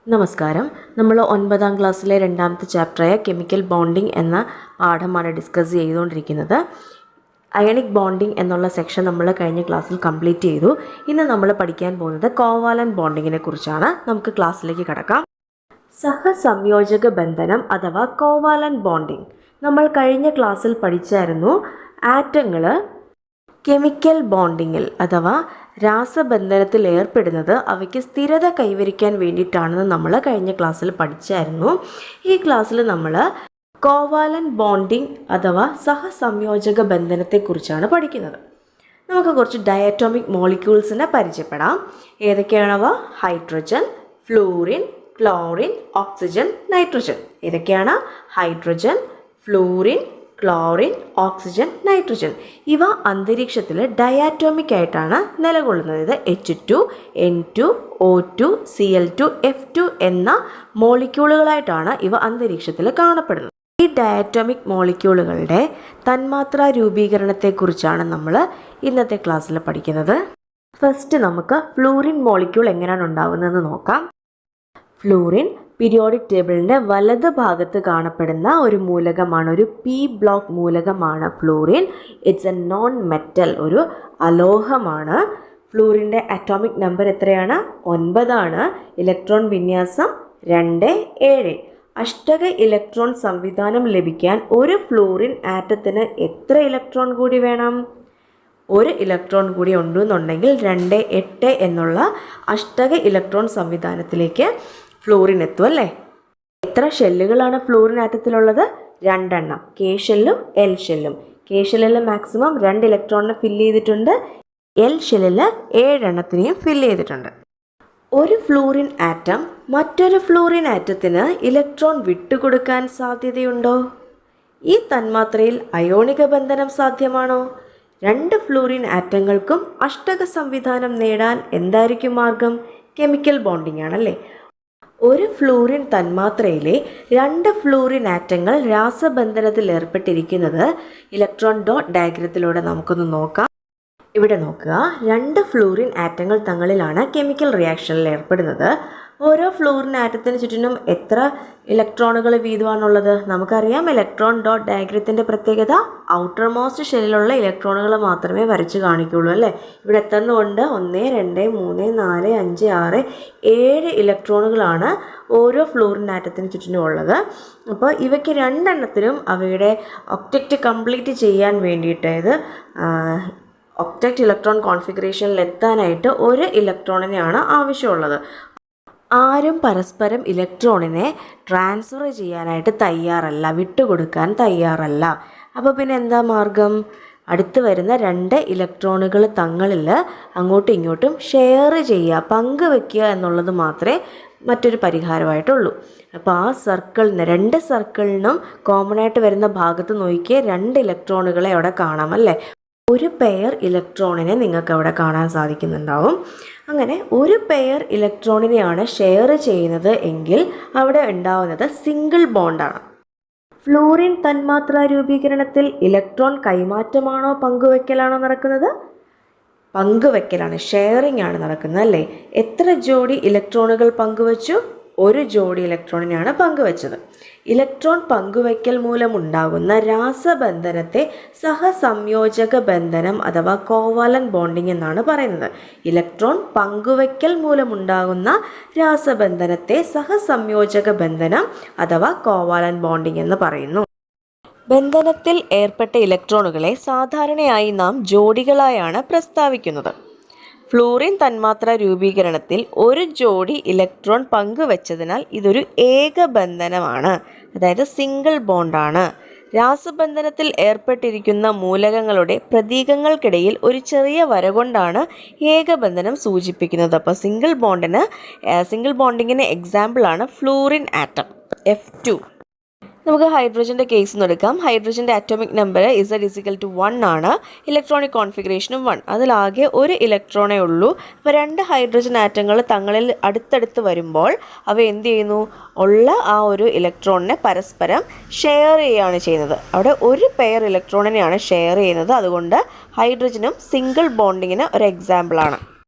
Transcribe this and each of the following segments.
നമസ്കാരം. നമ്മൾ 9ാം ക്ലാസ്സിലെ രണ്ടാമത്തെ ചാപ്റ്ററായ കെമിക്കൽ ബോണ്ടിങ് എന്ന പാഠമാണ് ഡിസ്കസ് ചെയ്തുകൊണ്ടിരിക്കുന്നത്. അയണിക് ബോണ്ടിങ് എന്നുള്ള സെക്ഷൻ നമ്മൾ കഴിഞ്ഞ ക്ലാസ്സിൽ കംപ്ലീറ്റ് ചെയ്തു. ഇന്ന് നമ്മൾ പഠിക്കാൻ പോകുന്നത് കോവാലന്റ് ബോണ്ടിങ്ങിനെ കുറിച്ചാണ്. നമുക്ക് ക്ലാസ്സിലേക്ക് കടക്കാം. സഹസംയോജക ബന്ധനം അഥവാ കോവാലന്റ് ബോണ്ടിങ് നമ്മൾ കഴിഞ്ഞ ക്ലാസ്സിൽ പഠിച്ചായിരുന്നു. ആറ്റങ്ങൾ കെമിക്കൽ ബോണ്ടിങ്ങിൽ അഥവാ രാസബന്ധനത്തിൽ ഏർപ്പെടുന്നത് അവയ്ക്ക് സ്ഥിരത കൈവരിക്കാൻ വേണ്ടിയിട്ടാണെന്ന് നമ്മൾ കഴിഞ്ഞ ക്ലാസ്സിൽ പഠിച്ചായിരുന്നു. ഈ ക്ലാസ്സിൽ നമ്മൾ കോവാലന്റ് ബോണ്ടിങ് അഥവാ സഹസംയോജക ബന്ധനത്തെക്കുറിച്ചാണ് പഠിക്കുന്നത്. നമുക്ക് കുറച്ച് ഡയറ്റോമിക് മോളിക്യൂൾസിനെ പരിചയപ്പെടാം. ഏതൊക്കെയാണവ? Hydrogen, fluorine, chlorine, oxygen, nitrogen. ഏതൊക്കെയാണ്? Hydrogen, fluorine, chlorine, oxygen, nitrogen. ഇവ അന്തരീക്ഷത്തിൽ ഡയാറ്റോമിക് ആയിട്ടാണ് നിലകൊള്ളുന്നത്. ഇത് H2, N2, O2, Cl2, F2 എന്ന മോളിക്യൂളുകളായിട്ടാണ് ഇവ അന്തരീക്ഷത്തിൽ കാണപ്പെടുന്നത്. ഈ ഡയാറ്റോമിക് മോളിക്യൂളുകളുടെ തന്മാത്രാ രൂപീകരണത്തെക്കുറിച്ചാണ് നമ്മൾ ഇന്നത്തെ ക്ലാസ്സിൽ പഠിക്കുന്നത്. ഫസ്റ്റ് നമുക്ക് ഫ്ലൂറിൻ മോളിക്യൂൾ എങ്ങനെയാണ് ഉണ്ടാവുന്നതെന്ന് നോക്കാം. ഫ്ലൂറിൻ പീരിയോഡിക് ടേബിളിൻ്റെ വലത് ഭാഗത്ത് കാണപ്പെടുന്ന ഒരു മൂലകമാണ്. ഒരു P ബ്ലോക്ക് മൂലകമാണ് fluorine. It's A non metal, ഒരു അലോഹമാണ്. ഫ്ലൂറിൻ്റെ അറ്റോമിക് നമ്പർ എത്രയാണ്? 9 ആണ്. ഇലക്ട്രോൺ വിന്യാസം 2, 7. അഷ്ടക ഇലക്ട്രോൺ സംവിധാനം ലഭിക്കാൻ ഒരു ഫ്ലൂറിൻ ആറ്റത്തിന് എത്ര ഇലക്ട്രോൺ കൂടി വേണം? ഒരു ഇലക്ട്രോൺ കൂടി ഉണ്ടെന്നുണ്ടെങ്കിൽ 2, 8 എന്നുള്ള അഷ്ടക ഇലക്ട്രോൺ സംവിധാനത്തിലേക്ക് ഫ്ലൂറിൻ എത്തും അല്ലേ? എത്ര ഷെല്ലുകളാണ് ഫ്ലൂറിൻ ആറ്റത്തിലുള്ളത്? 2 എണ്ണം. K ഷെല്ലും L ഷെല്ലും. K ഷെല്ലിൽ മാക്സിമം 2 ഇലക്ട്രോണിനെ ഫില്ല് ചെയ്തിട്ടുണ്ട്. L ഷെല്ലിൽ 7 എണ്ണത്തിനെയും ഫില്ല് ചെയ്തിട്ടുണ്ട്. ഒരു ഫ്ലൂറിൻ ആറ്റം മറ്റൊരു ഫ്ലൂറിൻ ആറ്റത്തിന് ഇലക്ട്രോൺ വിട്ടുകൊടുക്കാൻ സാധ്യതയുണ്ടോ? ഈ തന്മാത്രയിൽ അയോണിക ബന്ധനം സാധ്യമാണോ? 2 ഫ്ലൂറിൻ ആറ്റങ്ങൾക്കും അഷ്ടക സംവിധാനം നേടാൻ എന്തായിരിക്കും മാർഗം? കെമിക്കൽ ബോണ്ടിങ് ആണല്ലേ. ഒരു ഫ്ലൂറിൻ തന്മാത്രയിലെ 2 ഫ്ലൂറിൻ ആറ്റങ്ങൾ രാസബന്ധനത്തിൽ ഏർപ്പെട്ടിരിക്കുന്നത് ഇലക്ട്രോൺ ഡോട്ട് ഡയഗ്രത്തിലൂടെ നമുക്കൊന്ന് നോക്കാം. ഇവിടെ നോക്കുക, 2 ഫ്ലൂറിൻ ആറ്റങ്ങൾ തങ്ങളിലാണ് കെമിക്കൽ റിയാക്ഷനിൽ ഏർപ്പെടുന്നത്. ഓരോ ഫ്ലൂറിൻ ആറ്റത്തിന് ചുറ്റിനും എത്ര ഇലക്ട്രോണുകൾ വീതമാണുള്ളത്? നമുക്കറിയാം. ഇലക്ട്രോൺ ഡോട്ട് ഡയഗ്രത്തിൻ്റെ പ്രത്യേകത ഔട്ടർ മോസ്റ്റ് ഷെല്ലിലുള്ള ഇലക്ട്രോണുകൾ മാത്രമേ വരച്ച് കാണിക്കുള്ളൂ അല്ലേ. ഇവിടെ എത്തുന്നതുകൊണ്ട് 1, 2, 3, 4, 5, 6, 7 ഇലക്ട്രോണുകളാണ് ഓരോ ഫ്ലൂറിൻ ആറ്റത്തിന് ചുറ്റിനും ഉള്ളത്. അപ്പോൾ ഇവയ്ക്ക് 2 എണ്ണത്തിനും അവയുടെ ഒക്ടറ്റ് കംപ്ലീറ്റ് ചെയ്യാൻ വേണ്ടിയിട്ട്, ഇത് ഒക്ടറ്റ് ഇലക്ട്രോൺ കോൺഫിഗറേഷനിൽ എത്താനായിട്ട് 1 ഇലക്ട്രോണിനെയാണ് ആവശ്യമുള്ളത്. ആരും പരസ്പരം ഇലക്ട്രോണിനെ ട്രാൻസ്ഫർ ചെയ്യാനായിട്ട് തയ്യാറല്ല, വിട്ടുകൊടുക്കാൻ തയ്യാറല്ല. അപ്പോൾ പിന്നെ എന്താ മാർഗം? അടുത്ത് വരുന്ന 2 ഇലക്ട്രോണുകൾ തങ്ങളിൽ അങ്ങോട്ടും ഇങ്ങോട്ടും ഷെയർ ചെയ്യുക, പങ്കുവെക്കുക എന്നുള്ളത് മാത്രമേ മറ്റൊരു പരിഹാരമായിട്ടുള്ളൂ. അപ്പോൾ ആ സർക്കിളിന്, 2 സർക്കിളിനും കോമൺ ആയിട്ട് വരുന്ന ഭാഗത്ത് നോക്കിയേ 2 ഇലക്ട്രോണുകളെ അവിടെ കാണാം അല്ലേ. ഒരു പെയർ ഇലക്ട്രോണിനെ നിങ്ങൾക്ക് അവിടെ കാണാൻ സാധിക്കുന്നുണ്ടാവും. അങ്ങനെ ഒരു പെയർ ഇലക്ട്രോണിനെയാണ് ഷെയർ ചെയ്യുന്നത് എങ്കിൽ അവിടെ ഉണ്ടാവുന്നത് സിംഗിൾ ബോണ്ടാണ്. ഫ്ലൂറിൻ തന്മാത്രാ രൂപീകരണത്തിൽ ഇലക്ട്രോൺ കൈമാറ്റമാണോ പങ്കുവെക്കലാണോ നടക്കുന്നത്? പങ്കുവെക്കലാണ്, ഷെയറിംഗ് ആണ് നടക്കുന്നത് അല്ലേ. എത്ര ജോഡി ഇലക്ട്രോണുകൾ പങ്കുവച്ചു? 1 ജോഡി ഇലക്ട്രോണിനെയാണ് പങ്കുവച്ചത്. ഇലക്ട്രോൺ പങ്കുവയ്ക്കൽ മൂലമുണ്ടാകുന്ന രാസബന്ധനത്തെ സഹസംയോജക ബന്ധനം അഥവാ കോവാലന്റ് ബോണ്ടിങ് എന്നാണ് പറയുന്നത്. ഇലക്ട്രോൺ പങ്കുവയ്ക്കൽ മൂലമുണ്ടാകുന്ന രാസബന്ധനത്തെ സഹസംയോജക ബന്ധനം അഥവാ കോവാലന്റ് ബോണ്ടിങ് എന്ന് പറയുന്നു. ബന്ധനത്തിൽ ഏർപ്പെട്ട ഇലക്ട്രോണുകളെ സാധാരണയായി നാം ജോഡികളായാണ് പ്രസ്താവിക്കുന്നത്. ഫ്ലൂറിൻ തന്മാത്രാ രൂപീകരണത്തിൽ 1 ജോഡി ഇലക്ട്രോൺ പങ്കുവച്ചതിനാൽ ഇതൊരു ഏകബന്ധനമാണ്, അതായത് സിംഗിൾ ബോണ്ടാണ്. രാസബന്ധനത്തിൽ ഏർപ്പെട്ടിരിക്കുന്ന മൂലകങ്ങളുടെ പ്രതീകങ്ങൾക്കിടയിൽ ഒരു ചെറിയ വര കൊണ്ടാണ് ഏകബന്ധനം സൂചിപ്പിക്കുന്നത്. അപ്പോൾ സിംഗിൾ ബോണ്ടിങ്ങിന് എക്സാമ്പിളാണ് ഫ്ലൂറിൻ ആറ്റം F2. നമുക്ക് ഹൈഡ്രജൻ്റെ കേസ് ഒന്ന് എടുക്കാം. ഹൈഡ്രജൻ്റെ അറ്റോമിക് നമ്പർ Z=1 ആണ്. ഇലക്ട്രോണിക് കോൺഫിഗറേഷനും 1. അതിലാകെ 1 ഇലക്ട്രോണേ ഉള്ളൂ. അപ്പോൾ 2 ഹൈഡ്രജൻ ആറ്റങ്ങൾ തങ്ങളിൽ അടുത്തടുത്ത് വരുമ്പോൾ അവ എന്ത് ചെയ്യുന്നു? ഉള്ള ആ ഒരു ഇലക്ട്രോണിനെ പരസ്പരം ഷെയർ ചെയ്യുകയാണ് ചെയ്യുന്നത്. അവിടെ 1 പെയർ ഇലക്ട്രോണിനെയാണ് ഷെയർ ചെയ്യുന്നത്. അതുകൊണ്ട് ഹൈഡ്രജനും സിംഗിൾ ബോണ്ടിങ്ങിന് ഒരു എക്സാമ്പിളാണ്.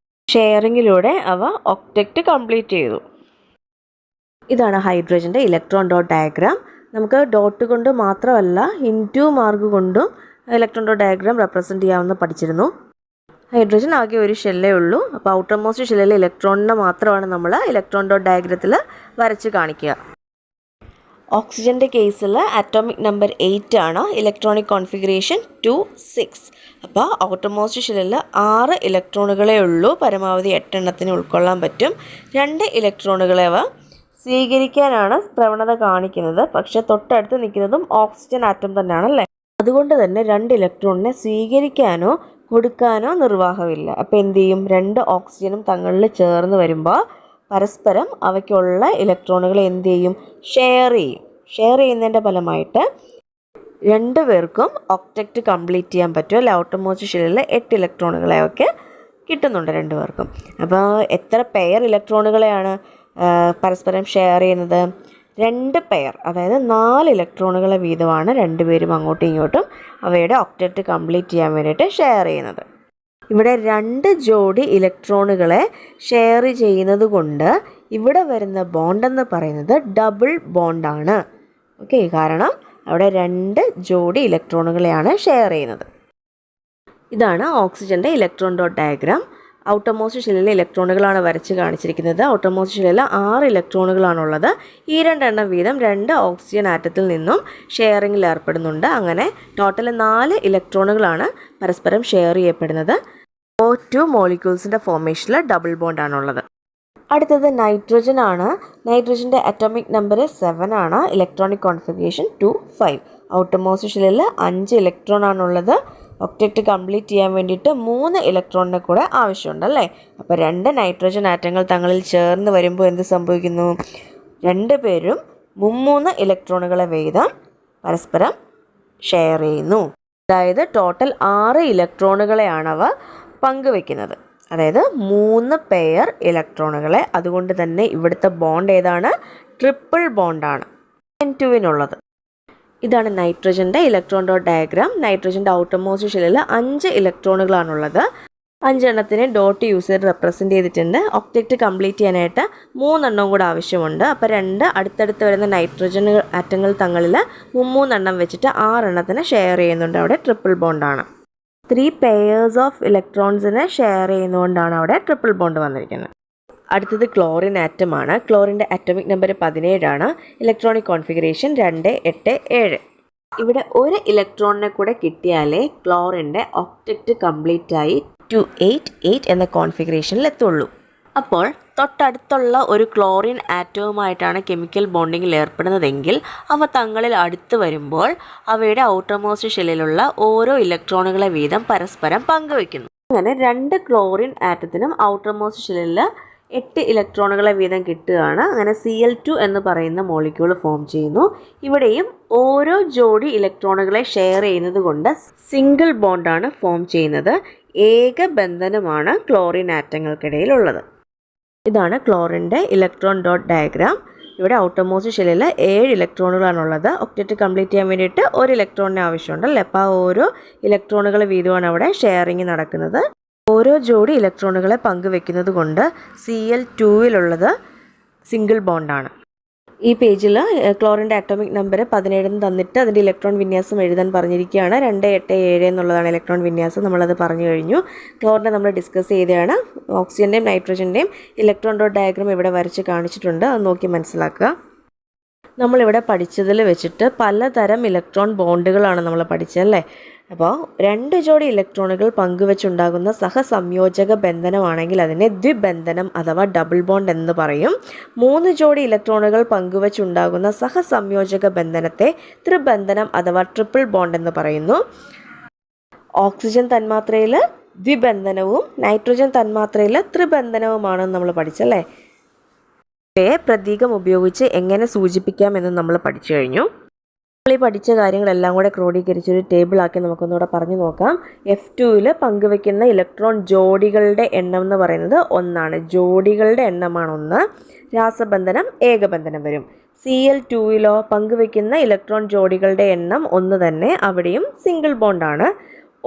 ഷെയറിങ്ങിലൂടെ അവ ഒക്ടറ്റ് കംപ്ലീറ്റ് ചെയ്തു. ഇതാണ് ഹൈഡ്രജൻ്റെ ഇലക്ട്രോൺ ഡോട്ട് ഡയഗ്രാം. നമുക്ക് ഡോട്ട് കൊണ്ട് മാത്രമല്ല ഇൻറ്റു മാർക്ക് കൊണ്ടും ഇലക്ട്രോൺ ഡോട്ട് ഡയഗ്രാം റെപ്രസെൻറ്റ് ചെയ്യാമെന്ന് പഠിച്ചിരുന്നു. ഹൈഡ്രജൻ ആകെ ഒരു ഷെല്ലേ ഉള്ളൂ. അപ്പോൾ ഔട്ടർ മോസ്റ്റ് ഷെല്ലിലെ ഇലക്ട്രോണിനെ മാത്രമാണ് നമ്മൾ ഇലക്ട്രോൺ ഡോട്ട് ഡയഗ്രത്തിൽ വരച്ച് കാണിക്കുക. ഓക്സിജൻ്റെ കേസിൽ അറ്റോമിക് നമ്പർ 8 ആണ്, ഇലക്ട്രോണിക് കോൺഫിഗറേഷൻ 2 6. അപ്പോൾ ഔട്ടർ മോസ്റ്റ് ഷെല്ലിൽ 6 ഇലക്ട്രോണുകളേ ഉള്ളൂ, പരമാവധി 8 എണ്ണത്തിന് ഉൾക്കൊള്ളാൻ പറ്റും. 2 ഇലക്ട്രോണുകളെ അവ സ്വീകരിക്കാനാണ് പ്രവണത കാണിക്കുന്നത്. പക്ഷെ തൊട്ടടുത്ത് നിൽക്കുന്നതും ഓക്സിജൻ ആറ്റം തന്നെയാണല്ലേ. അതുകൊണ്ട് തന്നെ 2 ഇലക്ട്രോണിനെ സ്വീകരിക്കാനോ കൊടുക്കാനോ നിർവാഹമില്ല. അപ്പോൾ എന്ത് ചെയ്യും? 2 ഓക്സിജനും തങ്ങളിൽ ചേർന്ന് വരുമ്പോൾ പരസ്പരം അവയ്ക്കുള്ള ഇലക്ട്രോണുകൾ എന്ത് ചെയ്യും? ഷെയർ ചെയ്യും. ഷെയർ ചെയ്യുന്നതിൻ്റെ ഫലമായിട്ട് 2 പേർക്കും ഒക്ടക്റ്റ് കംപ്ലീറ്റ് ചെയ്യാൻ പറ്റും. അല്ലെ, ഔട്ടർ മോസ്റ്റ് ഷെല്ലിൽ 8 ഇലക്ട്രോണുകളെ ഒക്കെ കിട്ടുന്നുണ്ട് 2 പേർക്കും. അപ്പോൾ എത്ര പെയർ ഇലക്ട്രോണുകളെയാണ് പരസ്പരം ഷെയർ ചെയ്യുന്നത്? 2 പെയർ, അതായത് 4 ഇലക്ട്രോണുകളെ വീതമാണ് 2 പേരും അങ്ങോട്ടും ഇങ്ങോട്ടും അവയുടെ ഒക്ടറ്റ് കംപ്ലീറ്റ് ചെയ്യാൻ വേണ്ടിയിട്ട് ഷെയർ ചെയ്യുന്നത്. ഇവിടെ 2 ജോഡി ഇലക്ട്രോണുകളെ ഷെയർ ചെയ്യുന്നത് കൊണ്ട് ഇവിടെ വരുന്ന ബോണ്ടെന്ന് പറയുന്നത് ഡബിൾ ബോണ്ടാണ്. ഓക്കെ, കാരണം അവിടെ 2 ജോഡി ഇലക്ട്രോണുകളെയാണ് ഷെയർ ചെയ്യുന്നത്. ഇതാണ് ഓക്സിജൻ്റെ electron dot diagram. Outermost ഷെല്ലിലെ ഇലക്ട്രോണുകളാണ് വരച്ച് കാണിച്ചിരിക്കുന്നത്. ഔട്ടർ മോസ്റ്റ് ഷെല്ലിൽ 6 ഇലക്ട്രോണുകളാണുള്ളത്. ഈ 2 എണ്ണം വീതം 2 ഓക്സിജൻ ആറ്റത്തിൽ നിന്നും ഷെയറിങ്ങിൽ ഏർപ്പെടുന്നുണ്ട്. അങ്ങനെ ടോട്ടൽ 4 ഇലക്ട്രോണുകളാണ് പരസ്പരം ഷെയർ ചെയ്യപ്പെടുന്നത്. O2 മോളിക്യൂൾസിൻ്റെ ഫോർമേഷനിൽ double ബോണ്ടാണുള്ളത്. അടുത്തത് നൈട്രജൻ ആണ്. നൈട്രജൻ്റെ അറ്റോമിക് നമ്പർ 7 ആണ്, ഇലക്ട്രോണിക് കോൺഫിഗറേഷൻ 2 5. ഔട്ടർ മോസ്റ്റ് ഷെല്ലിൽ 5 ഇലക്ട്രോൺ ആണുള്ളത്. ഒക്ടറ്റ് കംപ്ലീറ്റ് ചെയ്യാൻ വേണ്ടിയിട്ട് 3 ഇലക്ട്രോണിനെ കൂടെ ആവശ്യമുണ്ടല്ലേ. അപ്പോൾ 2 നൈട്രജൻ ആറ്റങ്ങൾ തങ്ങളിൽ ചേർന്ന് വരുമ്പോൾ എന്ത് സംഭവിക്കുന്നു? 2 പേരും 3 ഇലക്ട്രോണുകളെ വീതം പരസ്പരം ഷെയർ ചെയ്യുന്നു. അതായത് ടോട്ടൽ 6 ഇലക്ട്രോണുകളെയാണ് അവ പങ്കുവെക്കുന്നത്. അതായത് 3 പെയർ ഇലക്ട്രോണുകളെ. അതുകൊണ്ട് തന്നെ ഇവിടുത്തെ ബോണ്ട് ഏതാണ്? ട്രിപ്പിൾ ബോണ്ടാണ് N2-നുള്ളത്. ഇതാണ് നൈട്രജൻ്റെ ഇലക്ട്രോൺ ഡോട്ട് ഡയഗ്രാം. നൈട്രജൻ്റെ ഔട്ടർ മോസ്റ്റ് ഷെല്ലിൽ 5 ഇലക്ട്രോണുകളാണുള്ളത്. 5 എണ്ണത്തിനെ ഡോട്ട് യൂസ് ചെയ്ത് റെപ്രസെൻറ്റ് ചെയ്തിട്ടുണ്ട്. ഒക്ടക്റ്റ് കംപ്ലീറ്റ് ചെയ്യാനായിട്ട് 3 എണ്ണം കൂടെ ആവശ്യമുണ്ട്. അപ്പോൾ 2 അടുത്തടുത്ത് വരുന്ന നൈട്രജൻ ആറ്റങ്ങൾ തങ്ങളിൽ 3 എണ്ണം വെച്ചിട്ട് 6 എണ്ണത്തിന് ഷെയർ ചെയ്യുന്നുണ്ട്. അവിടെ ട്രിപ്പിൾ ബോണ്ടാണ്. 3 പെയേഴ്സ് ഓഫ് ഇലക്ട്രോൺസിനെ ഷെയർ ചെയ്യുന്നതുകൊണ്ടാണ് അവിടെ ട്രിപ്പിൾ ബോണ്ട് വന്നിരിക്കുന്നത്. അടുത്തത് ക്ലോറിൻ ആറ്റമാണ്. ക്ലോറിൻ്റെ അറ്റോമിക് നമ്പർ 17 ആണ്, ഇലക്ട്രോണിക് കോൺഫിഗറേഷൻ 2 8 7. ഇവിടെ 1 ഇലക്ട്രോണിനെ കൂടെ കിട്ടിയാലേ ക്ലോറിൻ്റെ ഒക്ടക്റ്റ് കംപ്ലീറ്റ് ആയി 288 എന്ന കോൺഫിഗറേഷനിൽ എത്തുള്ളൂ. അപ്പോൾ തൊട്ടടുത്തുള്ള ഒരു ക്ലോറിൻ ആറ്റവുമായിട്ടാണ് കെമിക്കൽ ബോണ്ടിങ്ങിൽ ഏർപ്പെടുന്നതെങ്കിൽ അവ തങ്ങളിൽ അടുത്ത് വരുമ്പോൾ അവയുടെ ഔട്ടർ മോസ്റ്റ് ഷെല്ലിലുള്ള ഓരോ ഇലക്ട്രോണുകളെ വീതം പരസ്പരം പങ്കുവയ്ക്കുന്നു. അങ്ങനെ 2 ക്ലോറിൻ ആറ്റത്തിനും ഔട്ടർ മോസ്റ്റ് ഷെല്ലിൽ 8 ഇലക്ട്രോണുകളെ വീതം കിട്ടുകയാണ്. അങ്ങനെ Cl2 എന്ന് പറയുന്ന മോളിക്യൂൾ ഫോം ചെയ്യുന്നു. ഇവിടെയും ഓരോ ജോഡി ഇലക്ട്രോണുകളെ ഷെയർ ചെയ്യുന്നത് കൊണ്ട് സിംഗിൾ ബോണ്ടാണ് ഫോം ചെയ്യുന്നത്. ഏക ബന്ധനമാണ് ക്ലോറിൻ ആറ്റങ്ങൾക്കിടയിലുള്ളത്. ഇതാണ് ക്ലോറിൻ്റെ ഇലക്ട്രോൺ ഡോട്ട് ഡയഗ്രാം. ഇവിടെ ഔട്ടർ മോസ്റ്റ് ഷെല്ലിൽ 7 ഇലക്ട്രോണുകളാണുള്ളത്. ഒക്ടറ്റ് കംപ്ലീറ്റ് ചെയ്യാൻ വേണ്ടിയിട്ട് 1 ഇലക്ട്രോണിനെ ആവശ്യമുണ്ടല്ലേ. അപ്പോൾ ഓരോ ഇലക്ട്രോണുകൾ വീതമാണ് അവിടെ ഷെയറിങ് നടക്കുന്നത്. ഓരോ ജോഡി ഇലക്ട്രോണുകളെ പങ്കുവെക്കുന്നത് കൊണ്ട് Cl2-ലുള്ളത് സിംഗിൾ ബോണ്ടാണ്. ഈ പേജിൽ ക്ലോറിൻ്റെ അറ്റോമിക് നമ്പർ 17 തന്നിട്ട് അതിൻ്റെ ഇലക്ട്രോൺ വിന്യാസം എഴുതാൻ പറഞ്ഞിരിക്കുകയാണ്. 2 8 7 എന്നുള്ളതാണ് ഇലക്ട്രോൺ വിന്യാസം. നമ്മളത് പറഞ്ഞു കഴിഞ്ഞു. ക്ലോറിനെ നമ്മൾ ഡിസ്കസ് ചെയ്തതാണ്. ഓക്സിജൻ്റെയും നൈട്രജൻ്റെയും ഇലക്ട്രോൺ ഡോട്ട് ഡയഗ്രാം ഇവിടെ വരച്ച് കാണിച്ചിട്ടുണ്ട്. അത് നോക്കി മനസ്സിലാക്കുക. നമ്മളിവിടെ പഠിച്ചതിൽ വെച്ചിട്ട് പലതരം ഇലക്ട്രോൺ ബോണ്ടുകളാണ് നമ്മൾ പഠിച്ചതല്ലേ. അപ്പോൾ 2 ജോഡി ഇലക്ട്രോണുകൾ പങ്കുവെച്ചുണ്ടാകുന്ന സഹസംയോജക ബന്ധനമാണെങ്കിൽ അതിനെ ദ്വിബന്ധനം അഥവാ ഡബിൾ ബോണ്ട് എന്ന് പറയും. 3 ജോഡി ഇലക്ട്രോണുകൾ പങ്കുവെച്ചുണ്ടാകുന്ന സഹസംയോജക ബന്ധനത്തെ ത്രിബന്ധനം അഥവാ ട്രിപ്പിൾ ബോണ്ട് എന്ന് പറയുന്നു. ഓക്സിജൻ തന്മാത്രയിൽ ദ്വിബന്ധനവും നൈട്രജൻ തന്മാത്രയിൽ ത്രിബന്ധനവുമാണെന്ന് നമ്മൾ പഠിച്ചല്ലേ. ഇവയെ പ്രതീകം ഉപയോഗിച്ച് എങ്ങനെ സൂചിപ്പിക്കാമെന്ന് നമ്മൾ പഠിച്ചു കഴിഞ്ഞു. നമ്മൾ ഈ പഠിച്ച കാര്യങ്ങളെല്ലാം കൂടെ ക്രോഡീകരിച്ചൊരു ടേബിളാക്കി നമുക്കൊന്നുകൂടെ പറഞ്ഞു നോക്കാം. F2-ൽ പങ്കുവെക്കുന്ന ഇലക്ട്രോൺ ജോഡികളുടെ എണ്ണം എന്ന് പറയുന്നത് 1 ആണ്. ജോഡികളുടെ എണ്ണമാണ് 1. രാസബന്ധനം ഏകബന്ധനം വരും. Cl2-ലോ പങ്കുവെക്കുന്ന ഇലക്ട്രോൺ ജോഡികളുടെ എണ്ണം 1 തന്നെ. അവിടെയും സിംഗിൾ ബോണ്ടാണ്.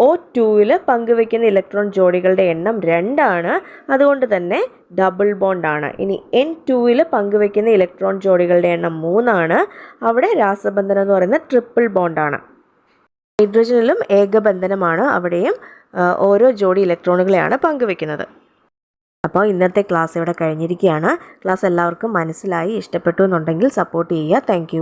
O2-ൽ പങ്കുവയ്ക്കുന്ന ഇലക്ട്രോൺ ജോഡികളുടെ എണ്ണം 2 ആണ്. അതുകൊണ്ട് തന്നെ ഡബിൾ ബോണ്ടാണ്. ഇനി N2-ൽ പങ്കുവയ്ക്കുന്ന ഇലക്ട്രോൺ ജോഡികളുടെ എണ്ണം 3 ആണ്. അവിടെ രാസബന്ധനം എന്ന് പറയുന്നത് ട്രിപ്പിൾ ബോണ്ടാണ്. ഹൈഡ്രജനിലും ഏകബന്ധനമാണ്. അവിടെയും ഓരോ ജോഡി ഇലക്ട്രോണുകളെയാണ് പങ്കുവയ്ക്കുന്നത്. അപ്പോൾ ഇന്നത്തെ ക്ലാസ് ഇവിടെ കഴിഞ്ഞിരിക്കുകയാണ്. ക്ലാസ് എല്ലാവർക്കും മനസ്സിലായി, ഇഷ്ടപ്പെട്ടു എന്നുണ്ടെങ്കിൽ സപ്പോർട്ട് ചെയ്യുക. താങ്ക്